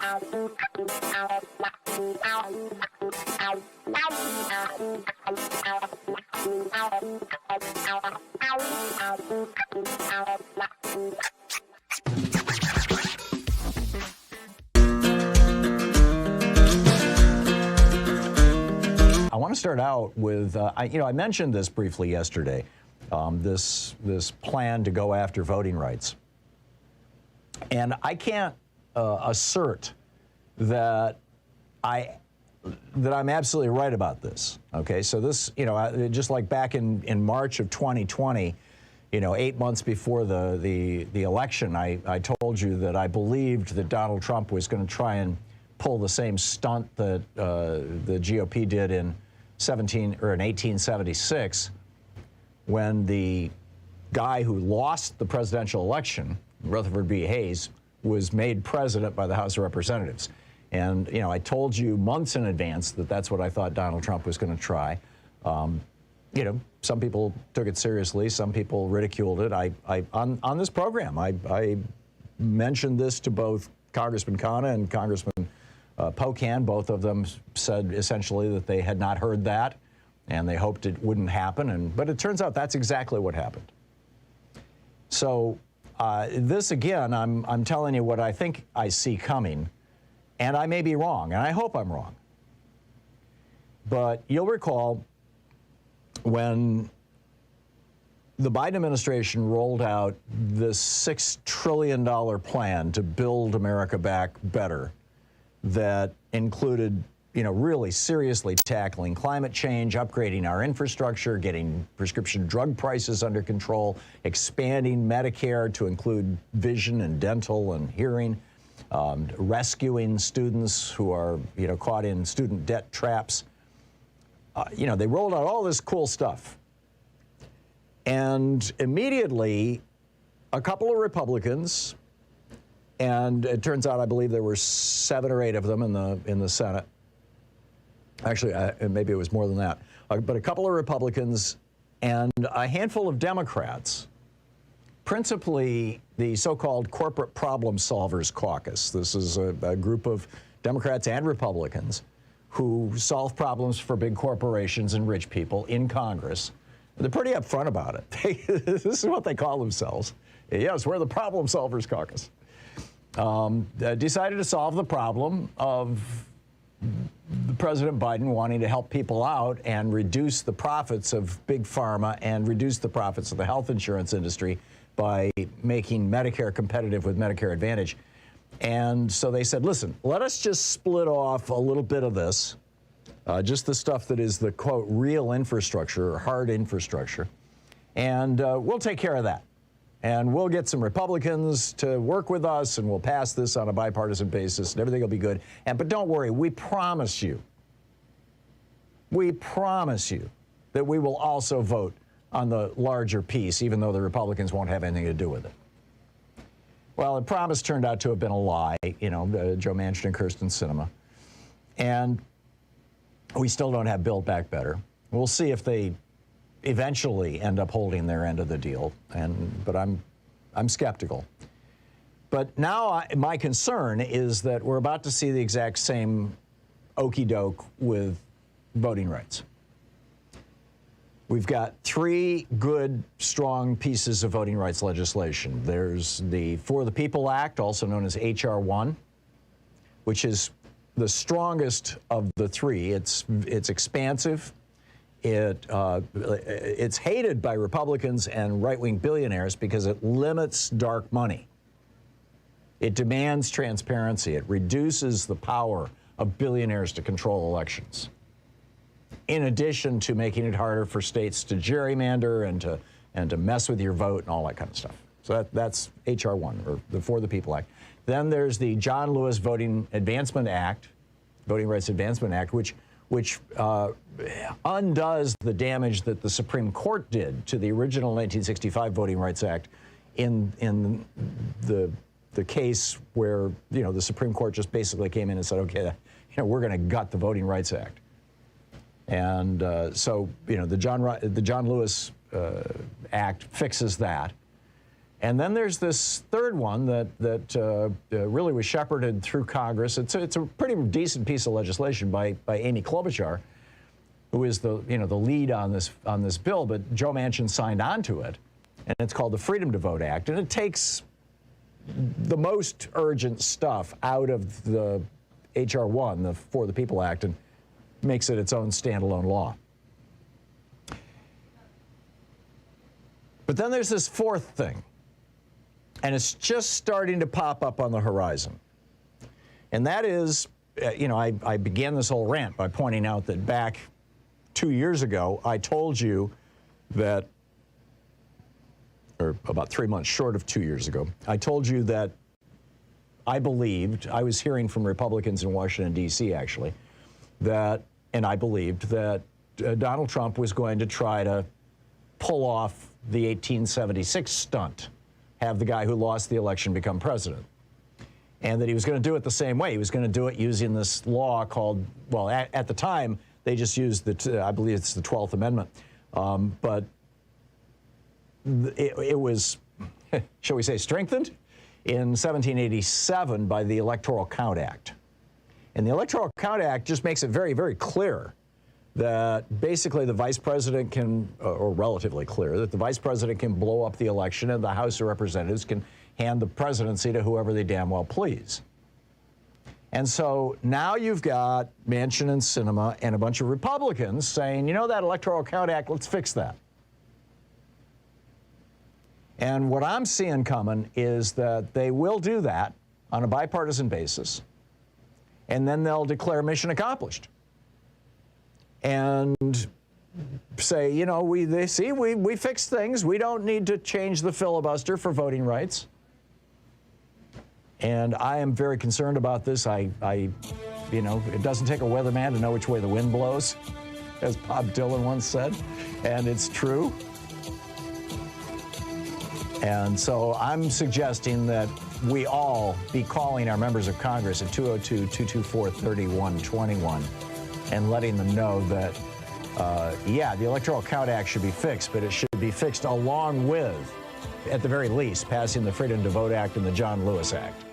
I want to start out with, I mentioned this briefly yesterday, this plan to go after voting rights. And I can't assert that I'm absolutely right about this. Okay, so this, just like back in March of 2020, 8 months before the election, I told you that I believed that Donald Trump was going to try and pull the same stunt that the GOP did in 1876, when the guy who lost the presidential election, Rutherford B. Hayes, was made president by the House of Representatives. And, I told you months in advance that that's what I thought Donald Trump was going to try. Some people took it seriously. Some people ridiculed it. On this program, I mentioned this to both Congressman Khanna and Congressman Pocan. Both of them said essentially that they had not heard that, and they hoped it wouldn't happen. But it turns out that's exactly what happened. So this, again, I'm telling you what I think I see coming, and I may be wrong, and I hope I'm wrong. But you'll recall when the Biden administration rolled out this $6 trillion plan to build America back better, that included, really seriously tackling climate change, upgrading our infrastructure, getting prescription drug prices under control, expanding Medicare to include vision and dental and hearing, rescuing students who are, caught in student debt traps. They rolled out all this cool stuff. And immediately, a couple of Republicans, and it turns out, I believe there were 7 or 8 of them in the Senate. Actually, maybe it was more than that. But a couple of Republicans and a handful of Democrats, principally the so-called Corporate Problem Solvers Caucus. This is a group of Democrats and Republicans who solve problems for big corporations and rich people in Congress. They're pretty upfront about it. This is what they call themselves. Yes, we're the Problem Solvers Caucus. Decided to solve the problem of President Biden wanting to help people out and reduce the profits of big pharma and reduce the profits of the health insurance industry by making Medicare competitive with Medicare Advantage. And so they said, listen, let us just split off a little bit of this, just the stuff that is the, quote, real infrastructure or hard infrastructure, and we'll take care of that. And we'll get some Republicans to work with us, and we'll pass this on a bipartisan basis, and everything will be good. But don't worry, we promise you that we will also vote on the larger piece, even though the Republicans won't have anything to do with it. Well, the promise turned out to have been a lie, Joe Manchin and Kyrsten Sinema. And we still don't have Build Back Better. We'll see if they eventually end up holding their end of the deal, but I'm skeptical. But now my concern is that we're about to see the exact same okey doke with voting rights. We've got 3 good, strong pieces of voting rights legislation. There's the For the People Act, also known as H.R. 1, which is the strongest of the 3. It's expansive. It's hated by Republicans and right-wing billionaires because it limits dark money. It demands transparency. It reduces the power of billionaires to control elections, in addition to making it harder for states to gerrymander and to mess with your vote and all that kind of stuff. So that's H.R. 1, or the For the People Act. Then there's the John Lewis Voting Advancement Act, Voting Rights Advancement Act, which undoes the damage that the Supreme Court did to the original 1965 Voting Rights Act in the case where, the Supreme Court just basically came in and said, okay, we're going to gut the Voting Rights Act. And so, the John Lewis Act fixes that. And then there's this third one that really was shepherded through Congress. It's a pretty decent piece of legislation by Amy Klobuchar, who is the lead on this bill. But Joe Manchin signed on to it, and it's called the Freedom to Vote Act, and it takes the most urgent stuff out of the H.R. 1, the For the People Act, and makes it its own standalone law. But then there's this fourth thing, and it's just starting to pop up on the horizon. And that is, I began this whole rant by pointing out that back 2 years ago, I told you that, or about 3 months short of 2 years ago, I told you that I was hearing from Republicans in Washington, D.C., actually, and I believed that Donald Trump was going to try to pull off the 1876 stunt, have the guy who lost the election become president. And that he was going to do it the same way. He was going to do it using this law called, well, at the time, they just used I believe it's the 12th Amendment. But it was, shall we say, strengthened in 1787 by the Electoral Count Act. And the Electoral Count Act just makes it very, very clear that basically the vice president can, or relatively clear, that the vice president can blow up the election and the House of Representatives can hand the presidency to whoever they damn well please. And so now you've got Manchin and Sinema and a bunch of Republicans saying, that Electoral Count Act, let's fix that. And what I'm seeing coming is that they will do that on a bipartisan basis, and then they'll declare mission accomplished. And say, we fixed things. We don't need to change the filibuster for voting rights. And I am very concerned about this. It doesn't take a weatherman to know which way the wind blows, as Bob Dylan once said, and it's true. And so I'm suggesting that we all be calling our members of Congress at 202-224-3121 and letting them know that, the Electoral Count Act should be fixed, but it should be fixed along with, at the very least, passing the Freedom to Vote Act and the John Lewis Act.